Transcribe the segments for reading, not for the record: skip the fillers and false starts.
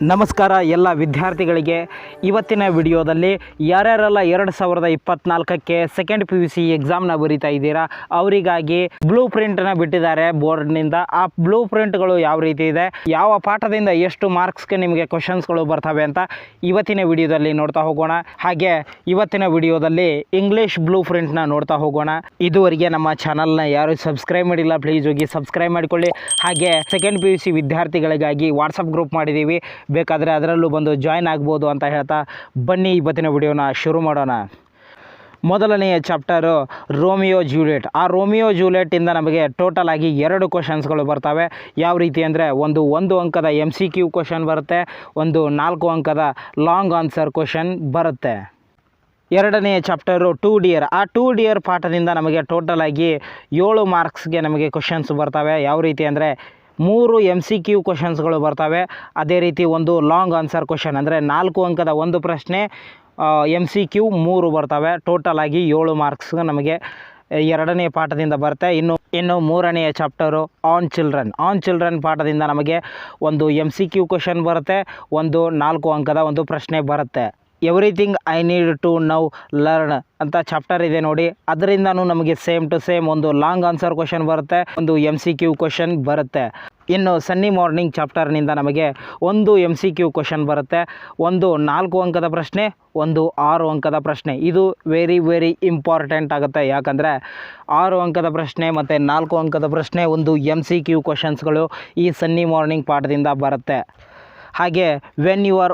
ನಮಸ್ಕಾರ ಎಲ್ಲ ವಿದ್ಯಾರ್ಥಿಗಳಿಗೆ. ಇವತ್ತಿನ ವಿಡಿಯೋದಲ್ಲಿ ಯಾರ್ಯಾರೆಲ್ಲ 2024ಕ್ಕೆ ಸೆಕೆಂಡ್ PUC ಎಕ್ಸಾಮ್ನ ಬರೀತಾ ಇದ್ದೀರಾ ಅವರಿಗಾಗಿ ಬ್ಲೂ ಪ್ರಿಂಟ್ನ ಬಿಟ್ಟಿದ್ದಾರೆ ಬೋರ್ಡ್ನಿಂದ. ಆ ಬ್ಲೂ ಪ್ರಿಂಟ್ಗಳು ಯಾವ ರೀತಿ ಇದೆ, ಯಾವ ಪಾಠದಿಂದ ಎಷ್ಟು ಮಾರ್ಕ್ಸ್ಗೆ ನಿಮಗೆ ಕ್ವಶನ್ಸ್ಗಳು ಬರ್ತವೆ ಅಂತ ಇವತ್ತಿನ ವಿಡಿಯೋದಲ್ಲಿ ನೋಡ್ತಾ ಹೋಗೋಣ. ಹಾಗೆ ಇವತ್ತಿನ ವಿಡಿಯೋದಲ್ಲಿ ಇಂಗ್ಲೀಷ್ ಬ್ಲೂ ಪ್ರಿಂಟ್ನ ನೋಡ್ತಾ ಹೋಗೋಣ. ಇದುವರೆಗೆ ನಮ್ಮ ಚಾನಲ್ನ ಯಾರು ಸಬ್ಸ್ಕ್ರೈಬ್ ಮಾಡಿಲ್ಲ ಪ್ಲೀಸ್ ಹೋಗಿ ಸಬ್ಸ್ಕ್ರೈಬ್ ಮಾಡಿಕೊಳ್ಳಿ. ಹಾಗೆ ಸೆಕೆಂಡ್ PUC ವಿದ್ಯಾರ್ಥಿಗಳಿಗಾಗಿ ವಾಟ್ಸಪ್ ಗ್ರೂಪ್ ಮಾಡಿದ್ದೀವಿ, ಬೇಕಾದರೆ ಅದರಲ್ಲೂ ಬಂದು ಜಾಯ್ನ್ ಆಗ್ಬೋದು ಅಂತ ಹೇಳ್ತಾ ಬನ್ನಿ ಇವತ್ತಿನ ವಿಡಿಯೋನ ಶುರು ಮಾಡೋಣ. ಮೊದಲನೆಯ ಚಾಪ್ಟರು ರೋಮಿಯೋ ಜೂಲಿಯೆಟ್. ಆ ರೋಮಿಯೋ ಜೂಲಿಯೆಟ್ಟಿಂದ ನಮಗೆ ಟೋಟಲ್ ಆಗಿ 2 ಕ್ವಶನ್ಸ್ಗಳು ಬರ್ತವೆ. ಯಾವ ರೀತಿ ಅಂದರೆ ಒಂದು ಅಂಕದ MCQ ಕ್ವಶನ್ ಬರುತ್ತೆ, ಒಂದು 4 ಅಂಕದ ಲಾಂಗ್ ಆನ್ಸರ್ ಕ್ವಶನ್ ಬರುತ್ತೆ. ಎರಡನೆಯ ಚಾಪ್ಟರು 2 ಡಿಯರ್. ಆ 2 ಡಿಯರ್ ಪಾಠದಿಂದ ನಮಗೆ ಟೋಟಲ್ ಆಗಿ 7 ಮಾರ್ಕ್ಸ್ಗೆ ನಮಗೆ ಕ್ವಶನ್ಸ್ ಬರ್ತವೆ. ಯಾವ ರೀತಿ ಅಂದರೆ 3 MCQ ಕ್ವಶನ್ಸ್ಗಳು ಬರ್ತವೆ, ಅದೇ ರೀತಿ ಒಂದು ಲಾಂಗ್ ಆನ್ಸರ್ ಕ್ವಶನ್ ಅಂದರೆ 4 ಅಂಕದ ಒಂದು ಪ್ರಶ್ನೆ, MCQ 3 ಬರ್ತವೆ. ಟೋಟಲ್ ಆಗಿ 7 ಮಾರ್ಕ್ಸ್ ನಮಗೆ ಎರಡನೇ ಪಾಠದಿಂದ ಬರುತ್ತೆ. ಇನ್ನು ಮೂರನೆಯ ಚಾಪ್ಟರು ಆನ್ ಚಿಲ್ಡ್ರನ್ ಪಾಠದಿಂದ ನಮಗೆ ಒಂದು MCQ ಕ್ವಶನ್ ಬರುತ್ತೆ, ಒಂದು 4 ಅಂಕದ ಒಂದು ಪ್ರಶ್ನೆ ಬರುತ್ತೆ. Everything I need to now learn ಅಂತ ಚಾಪ್ಟರ್ ಇದೆ ನೋಡಿ, ಅದರಿಂದನೂ ನಮಗೆ ಸೇಮ್ ಟು ಸೇಮ್ ಒಂದು ಲಾಂಗ್ ಆನ್ಸರ್ ಕ್ವಶನ್ ಬರುತ್ತೆ, ಒಂದು MCQ ಕ್ವಶನ್ ಬರುತ್ತೆ. ಇನ್ನು ಸನ್ನಿ ಮಾರ್ನಿಂಗ್ ಚಾಪ್ಟರ್ನಿಂದ ನಮಗೆ ಒಂದು MCQ ಕ್ವಶನ್ ಬರುತ್ತೆ, ಒಂದು 4 ಅಂಕದ ಪ್ರಶ್ನೆ, ಒಂದು 6 ಅಂಕದ ಪ್ರಶ್ನೆ. ಇದು ವೆರಿ ಇಂಪಾರ್ಟೆಂಟ್ ಆಗುತ್ತೆ, ಯಾಕಂದರೆ 6 ಅಂಕದ ಪ್ರಶ್ನೆ ಮತ್ತು 4 ಅಂಕದ ಪ್ರಶ್ನೆ ಒಂದು MCQ ಕ್ವಶನ್ಸ್ಗಳು ಈ ಸನ್ನಿ ಮಾರ್ನಿಂಗ್ ಪಾಠದಿಂದ ಬರುತ್ತೆ. ಹಾಗೆ ವೆನ್ ಯು ಆರ್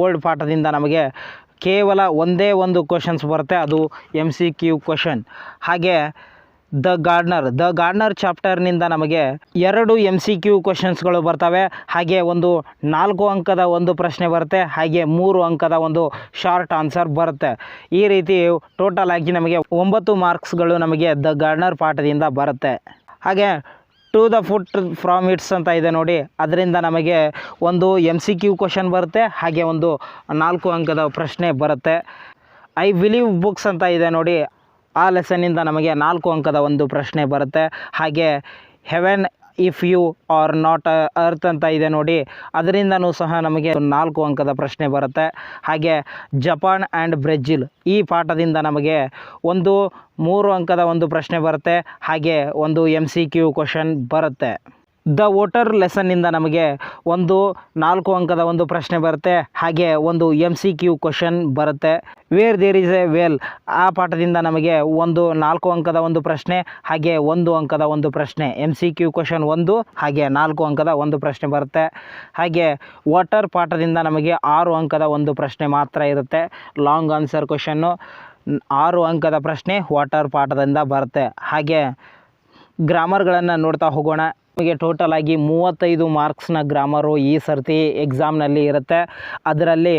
ಓಲ್ಡ್ ಪಾಠದಿಂದ ನಮಗೆ ಕೇವಲ ಒಂದೇ ಒಂದು ಕ್ವಶನ್ಸ್ ಬರುತ್ತೆ, ಅದು MCQ ಕ್ವಶನ್. ಹಾಗೆ ದ ಗಾರ್ಡ್ನರ್ ಚಾಪ್ಟರ್ನಿಂದ ನಮಗೆ 2 MCQ ಕ್ವಶನ್ಸ್ಗಳು ಬರ್ತವೆ, ಹಾಗೆ ಒಂದು 4 ಅಂಕದ ಒಂದು ಪ್ರಶ್ನೆ ಬರುತ್ತೆ, ಹಾಗೆ 3 ಅಂಕದ ಒಂದು ಶಾರ್ಟ್ ಆನ್ಸರ್ ಬರುತ್ತೆ. ಈ ರೀತಿ ಟೋಟಲ್ ಆಗಿ ನಮಗೆ 9 ಮಾರ್ಕ್ಸ್ಗಳು ನಮಗೆ ದ ಗಾರ್ಡ್ನರ್ ಪಾಠದಿಂದ ಬರುತ್ತೆ. ಹಾಗೆ to the foot from its ಅಂತ ಇದೆ ನೋಡಿ, ಅದರಿಂದ ನಮಗೆ ಒಂದು MCQ ಕ್ವಶನ್ ಬರುತ್ತೆ, ಹಾಗೆ ಒಂದು 4 ಅಂಕದ ಪ್ರಶ್ನೆ ಬರುತ್ತೆ. ಐ ಬಿಲೀವ್ ಬುಕ್ಸ್ ಅಂತ ಇದೆ ನೋಡಿ, ಆ ಲೆಸನ್ನಿಂದ ನಮಗೆ 4 ಅಂಕದ ಒಂದು ಪ್ರಶ್ನೆ ಬರುತ್ತೆ. ಹಾಗೆ heaven if you are not earth ಅಂತ ಇದೆ ನೋಡಿ, ಅದರಿಂದನೂ ಸಹ ನಮಗೆ 4 ಅಂಕದ ಪ್ರಶ್ನೆ ಬರುತ್ತೆ. ಹಾಗೆ ಜಪಾನ್ ಆ್ಯಂಡ್ ಬ್ರೆಜಿಲ್ ಈ ಪಾಠದಿಂದ ನಮಗೆ ಒಂದು 3 ಅಂಕದ ಒಂದು ಪ್ರಶ್ನೆ ಬರುತ್ತೆ, ಹಾಗೆ ಒಂದು MCQ ಕ್ವಶನ್ ಬರುತ್ತೆ. ದ ವೋಟರ್ ಲೆಸನ್ನಿಂದ ನಮಗೆ ಒಂದು 4 ಅಂಕದ ಒಂದು ಪ್ರಶ್ನೆ ಬರುತ್ತೆ, ಹಾಗೆ ಒಂದು MCQ ಕ್ವಶನ್ ಬರುತ್ತೆ. Where there is a whale ಆ ಪಾಠದಿಂದ ನಮಗೆ ಒಂದು 4 ಅಂಕದ ಒಂದು ಪ್ರಶ್ನೆ, ಹಾಗೆ 1 ಅಂಕದ ಒಂದು ಪ್ರಶ್ನೆ, MCQ ಕ್ವಶನ್ 1, ಹಾಗೆ 4 ಅಂಕದ ಒಂದು ಪ್ರಶ್ನೆ ಬರುತ್ತೆ. ಹಾಗೆ ವಾಟರ್ ಪಾಠದಿಂದ ನಮಗೆ 6 ಅಂಕದ ಒಂದು ಪ್ರಶ್ನೆ ಮಾತ್ರ ಇರುತ್ತೆ, ಲಾಂಗ್ ಆನ್ಸರ್ ಕ್ವಶನ್ನು 6 ಅಂಕದ ಪ್ರಶ್ನೆ ವಾಟರ್ ಪಾಠದಿಂದ ಬರುತ್ತೆ. ಹಾಗೆ ಗ್ರಾಮರ್ಗಳನ್ನು ನೋಡ್ತಾ ಹೋಗೋಣ. ನಮಗೆ ಟೋಟಲ್ ಆಗಿ 35 ಮಾರ್ಕ್ಸ್ನ ಗ್ರಾಮರು ಈ ಸರ್ತಿ ಎಕ್ಸಾಮ್ನಲ್ಲಿ ಇರುತ್ತೆ. ಅದರಲ್ಲಿ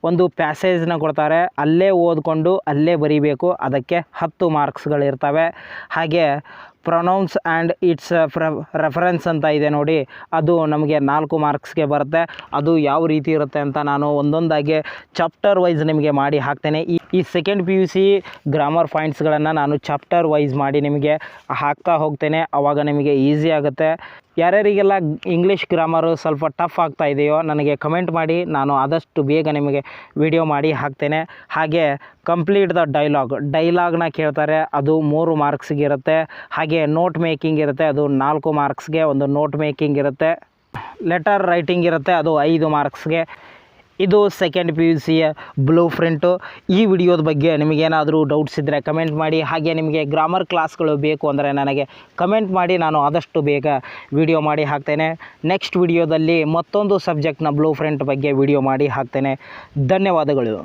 ಒಂದು ಪ್ಯಾಸೇಜ್ನ ಕೊಡ್ತಾರೆ, ಅಲ್ಲೇ ಓದ್ಕೊಂಡು ಅಲ್ಲೇ ಬರೀಬೇಕು, ಅದಕ್ಕೆ 10 ಮಾರ್ಕ್ಸ್ಗಳಿರ್ತವೆ. ಹಾಗೆ ಪ್ರೊನೌನ್ಸ್ ಆ್ಯಂಡ್ ಇಟ್ಸ್ ರೆಫರೆನ್ಸ್ ಅಂತ ಇದೆ ನೋಡಿ, ಅದು ನಮಗೆ 4 ಮಾರ್ಕ್ಸ್ಗೆ ಬರುತ್ತೆ. ಅದು ಯಾವ ರೀತಿ ಇರುತ್ತೆ ಅಂತ ನಾನು ಒಂದೊಂದಾಗಿ ಚಾಪ್ಟರ್ ವೈಸ್ ನಿಮಗೆ ಮಾಡಿ ಹಾಕ್ತೇನೆ. ಈ ಸೆಕೆಂಡ್ PUC ಗ್ರಾಮರ್ ಪಾಯಿಂಟ್ಸ್ಗಳನ್ನು ನಾನು ಚಾಪ್ಟರ್ ವೈಸ್ ಮಾಡಿ ನಿಮಗೆ ಹಾಕ್ತಾ ಹೋಗ್ತೇನೆ, ಆವಾಗ ನಿಮಗೆ ಈಸಿ ಆಗುತ್ತೆ. ಯಾರ್ಯಾರಿಗೆಲ್ಲ ಇಂಗ್ಲೀಷ್ ಗ್ರಾಮರು ಸ್ವಲ್ಪ ಟಫ್ ಆಗ್ತಾ ಇದೆಯೋ ನನಗೆ ಕಮೆಂಟ್ ಮಾಡಿ, ನಾನು ಆದಷ್ಟು ಬೇಗ ನಿಮಗೆ ವಿಡಿಯೋ ಮಾಡಿ ಹಾಕ್ತೇನೆ. ಹಾಗೆ ಕಂಪ್ಲೀಟ್ ದ ಡೈಲಾಗ್ನ ಕೇಳ್ತಾರೆ, ಅದು 3 ಮಾರ್ಕ್ಸ್ಗೆ ಇರುತ್ತೆ. ಹಾಗೆ ನೋಟ್ ಮೇಕಿಂಗ್ ಇರುತ್ತೆ, ಅದು 4 ಮಾರ್ಕ್ಸ್ಗೆ ಒಂದು ನೋಟ್ ಮೇಕಿಂಗ್ ಇರುತ್ತೆ. ಲೆಟರ್ ರೈಟಿಂಗ್ ಇರುತ್ತೆ, ಅದು 5 ಮಾರ್ಕ್ಸ್ಗೆ. ಇದು ಸೆಕೆಂಡ್ PUCಯ ಬ್ಲೂ ಪ್ರಿಂಟು. ಈ ವಿಡಿಯೋದ ಬಗ್ಗೆ ನಿಮಗೇನಾದರೂ ಡೌಟ್ಸ್ ಇದ್ದರೆ ಕಮೆಂಟ್ ಮಾಡಿ. ಹಾಗೆ ನಿಮಗೆ ಗ್ರಾಮರ್ ಕ್ಲಾಸ್ಗಳು ಬೇಕು ಅಂದರೆ ನನಗೆ ಕಮೆಂಟ್ ಮಾಡಿ, ನಾನು ಆದಷ್ಟು ಬೇಗ ವಿಡಿಯೋ ಮಾಡಿ ಹಾಕ್ತೇನೆ. ನೆಕ್ಸ್ಟ್ ವಿಡಿಯೋದಲ್ಲಿ ಮತ್ತೊಂದು ಸಬ್ಜೆಕ್ಟ್ನ ಬ್ಲೂ ಪ್ರಿಂಟ್ ಬಗ್ಗೆ ವಿಡಿಯೋ ಮಾಡಿ ಹಾಕ್ತೇನೆ. ಧನ್ಯವಾದಗಳು.